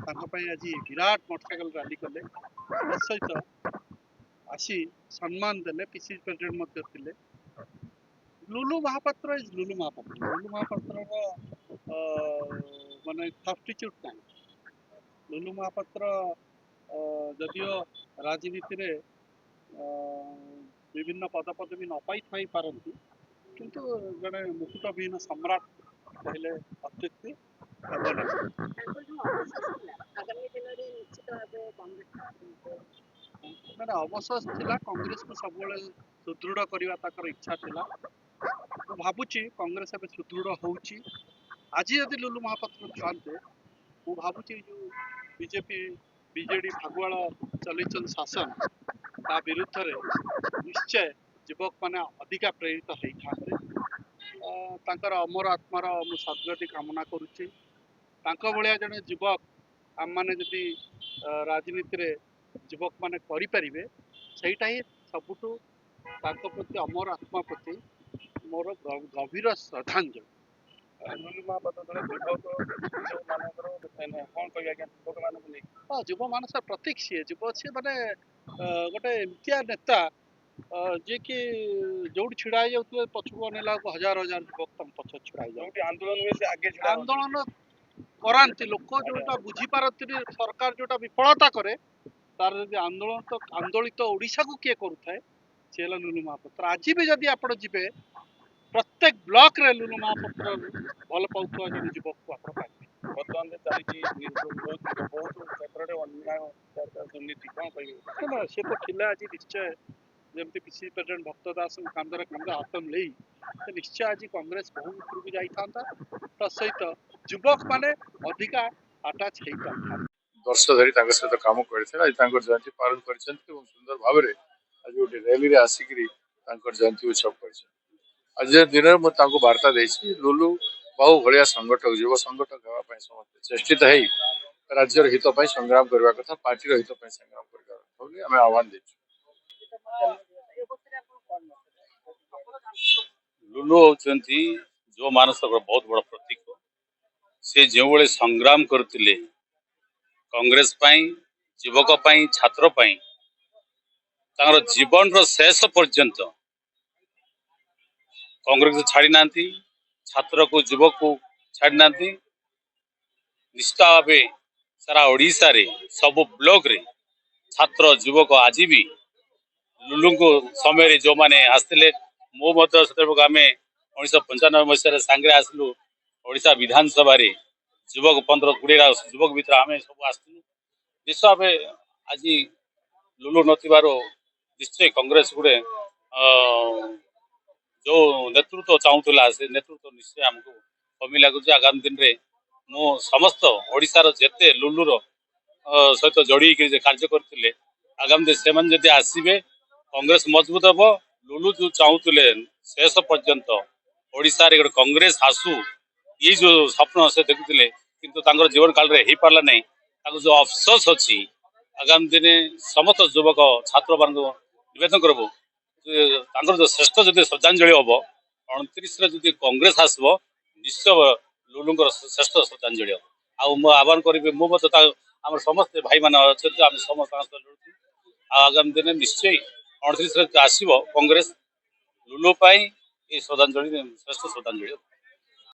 आज Virat motorcycle rally कले सहित आसी सम्मान देले पीसीसी प्रेसिडेंट थे लुलु महापात्र इज लुलु महापात्र माने सब्स्टिट्यूट ना लुलु महापात्र जदियो राजनीति रे विभिन्न पद पदवी न पाई पारती किंतु जड़े मुकुटविहीन सम्राट कहले अत्युक्ति मैंने अवशेष थिला कांग्रेस को सब सुदृढ़ करने इच्छा थिला भावुची कांग्रेस ए सुदृढ़ होउची आज यदि लुलु महापात्र थांते मु भावुची जो बीजेपी बीजेडी भागुआल चल शासन ता विरुद्ध रे निश्चय युवक मैंने अधिका प्रेरित होते तांकर अमर आत्मार मु सद्गति कामना करुच्ची भाया जड़े युवक आम मैंने जदि राजनीति रे युवक मैंने करें सहीटा ही सबुठू प्रति अमर आत्मा प्रति मोर गभीर श्रद्धांजलि युव मानस प्रतीक सी युव सी माने गोटे एमतिया नेता जे कि जो छिड़ा जाए पछक अनेला हजार हजार युवक तम पछ छिड़ा जाए आंदोलन करांती लोक जोटा बुझी पारती सरकार जोटा विफलता करे तार जब आंदोलन तो आंदोलित ओडिशा को किए करुए सी लुलु महापात्र आज भी जदि आप जी प्रत्येक ब्लॉक रे लुलु महापात्र भल पाउथवा जन युवक को आप पाइबे बर्तमान चली बहुत क्षेत्र में अन्याय दुर्नीति कौन कह सी तो थिला आज निश्चय जमी पीसीसी प्रेसिडेंट भक्त दास कांदर कांद हाथ मिले निश्चय आज कांग्रेस बहुत ऊपर को जाता तसहित युवक माने अधिका आटाच हो पाता वर्ष धरी सहित कम करते जयंती पालन कर सुंदर भाव में आज गोटे रैली आसिक जयंती उत्सव कर आज दिन में मुझे वार्ता देती लुलु बाहु भाया संगठक युव संगठक होगापी समस्त चेष्टित हो राज्यर हित संग्राम करने कथा पार्टी हित संग्राम करने आह्वान दे लुलु होती जो मानस बहुत बड़ प्रतीक से जो बड़े संग्राम करते कांग्रेस युवक छात्र जीवन शेष पर्यंत कांग्रेस छाड़ी ना छात्र को युवक को छाड़ी ना निश्चित भाव सारा ओडिशा रे सब ब्लॉक रे छात्र युवक आज भी लुलु को समय जो मैंने आसते मो आम 1995 मसीह सांगे आसलु ओडिशा विधानसभा रे युवक 15-20 युवक भीतर आम सब आसलु निश्चित भाव आज लुलु नथिबारो निश्चय कांग्रेस गुड़े जो नेतृत्व चाहूला से नेतृत्व निश्चय आमको कमी लगुच आगामी दिन में मु समस्त ओडिशार जेते लुलुर सहित जोड़ी कार्य करते आगामी दिन से जब आसवे कांग्रेस मजबूत हम लुलु जो चाहूले शेष पर्यंत ओडिशा रे कांग्रेस आसू ये जो स्वप्न से देखुले किंतु जीवन काल रे हो पारा नहीं जो अफसोस अच्छी आगामी दिन समस्त युवक छात्र मान नवेदन करबू जो श्रेष्ठ जब श्रद्धांजलि हम 29 जब कांग्रेस आसब निश्चय लुलुंर श्रेष्ठ श्रद्धांजलि हम आह्वान करी आम समस्त भाई मान अच्छा आम समस्त आगामी दिन निश्चय 29 आसब कांग्रेस लुलु श्रद्धांजलि श्रेष्ठ श्रद्धांजलि।